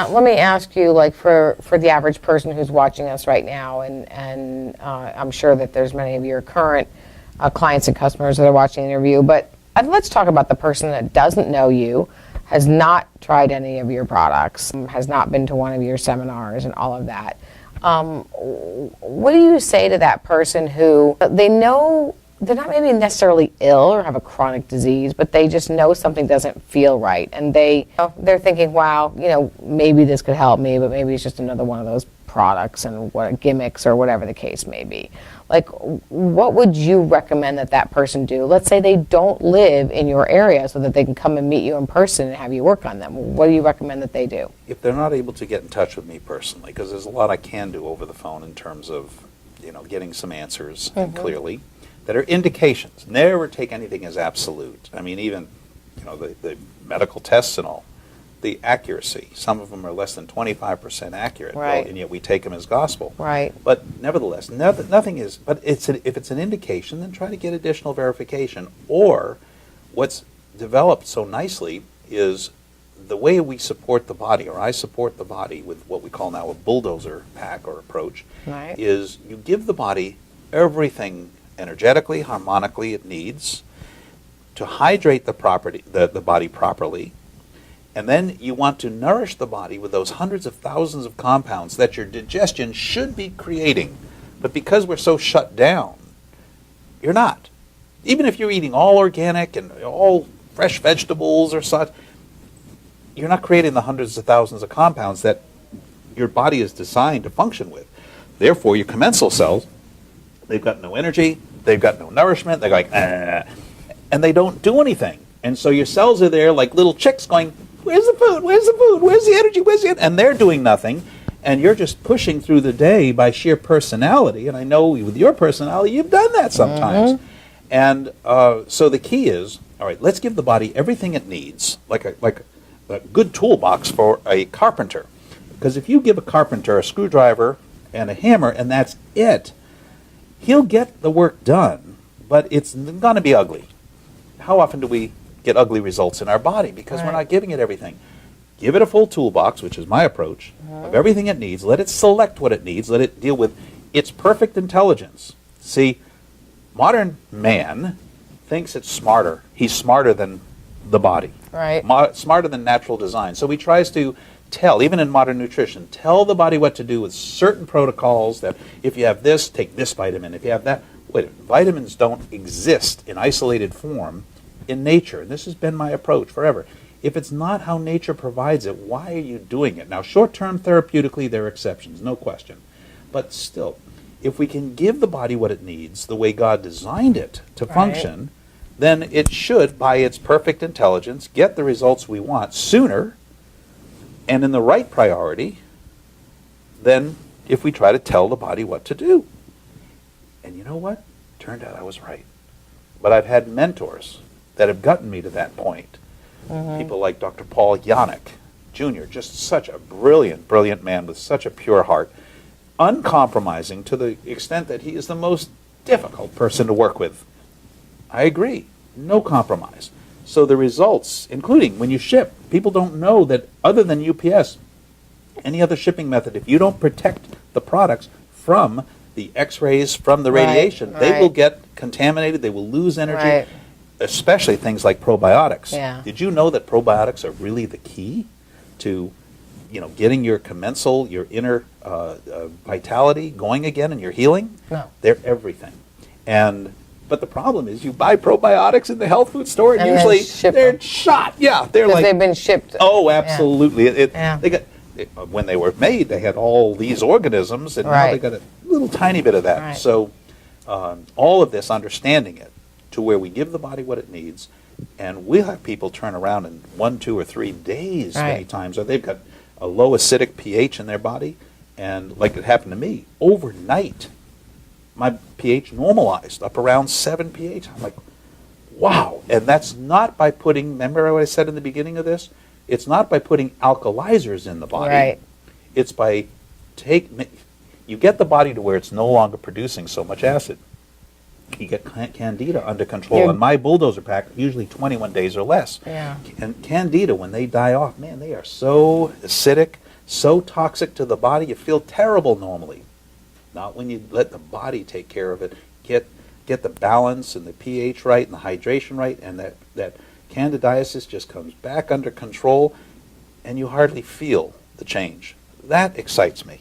Let me ask you, like for the average person who's watching us right now, and I'm sure that there's many of your current clients and customers that are watching the interview, but let's talk about the person that doesn't know you, has not tried any of your products, has not been to one of your seminars and all of that. What do you say to that person who they know they're not maybe necessarily ill or have a chronic disease, but they just know something doesn't feel right, and they're thinking, wow, maybe this could help me, but maybe it's just another one of those products and gimmicks or whatever the case may be. Like, what would you recommend that person do? Let's say they don't live in your area so that they can come and meet you in person and have you work on them. What do you recommend that they do? If they're not able to get in touch with me personally, because there's a lot I can do over the phone in terms of, getting some answers clearly, that are indications. Never take anything as absolute. I mean, even, the medical tests and all, the accuracy. Some of them are less than 25% accurate, right. And yet we take them as gospel. Right. But nevertheless, nothing is. But if it's an indication, then try to get additional verification. Or, what's developed so nicely is the way we support the body, or I support the body with what we call now a Bulldozer Pack or approach, right. is you give the body everything energetically, harmonically it needs to hydrate the body properly, and then you want to nourish the body with those hundreds of thousands of compounds that your digestion should be creating, but because we're so shut down, you're not. Even if you're eating all organic and all fresh vegetables or such, you're not creating the hundreds of thousands of compounds that your body is designed to function with. Therefore, your commensal cells, they've got no energy, they've got no nourishment, they're like, and they don't do anything. And so your cells are there like little chicks going, where's the food, where's the food, where's the energy, where's the energy? And they're doing nothing, and you're just pushing through the day by sheer personality. And I know with your personality, you've done that sometimes. And so the key is, all right, let's give the body everything it needs, like a good toolbox for a carpenter. Because if you give a carpenter a screwdriver and a hammer and that's it, he'll get the work done, but it's going to be ugly. How often do we get ugly results in our body? Because we're not giving it everything. Give it a full toolbox, which is my approach, of everything it needs. Let it select what it needs. Let it deal with its perfect intelligence. See, modern man thinks it's smarter. He's smarter than the body. Right. Smarter than natural design. So he tries to tell, even in modern nutrition, tell the body what to do with certain protocols, that if you have this, take this vitamin. If you have that, wait, vitamins don't exist in isolated form in nature. And this has been my approach forever. If it's not how nature provides it, why are you doing it? Now, short-term therapeutically, there are exceptions, no question. But still, if we can give the body what it needs, the way God designed it to function, then it should, by its perfect intelligence, get the results we want sooner and in the right priority than if we try to tell the body what to do. And you know what? Turned out I was right. But I've had mentors that have gotten me to that point. People like Dr. Paul Yannick Jr., just such a brilliant, brilliant man with such a pure heart, uncompromising to the extent that he is the most difficult person to work with. I agree. No compromise. So the results, including when you ship, people don't know that other than UPS, any other shipping method, if you don't protect the products from the X-rays, from the radiation, they will get contaminated, they will lose energy, especially things like probiotics. Did you know that probiotics are really the key to, getting your commensal, your inner vitality going again and your healing? No. They're everything. But the problem is you buy probiotics in the health food store and usually they're shot. Yeah, they're like, they've been shipped. Oh, absolutely. They got, when they were made, they had all these organisms, and now they got a little tiny bit of that. So all of this, understanding it to where we give the body what it needs, and we'll have people turn around in 1, 2, or 3 days many times, or they've got a low acidic pH in their body, and like it happened to me, overnight, my pH normalized up around 7 pH. I'm like, wow. And that's not by putting, remember what I said in the beginning of this? It's not by putting alkalizers in the body. It's by you get the body to where it's no longer producing so much acid. You get candida under control. In my Bulldozer Pack, usually 21 days or less. And candida, when they die off, man, they are so acidic. so toxic to the body, you feel terrible normally. Not when you let the body take care of it. Get the balance and the pH right and the hydration right, and that candidiasis just comes back under control, and you hardly feel the change. That excites me.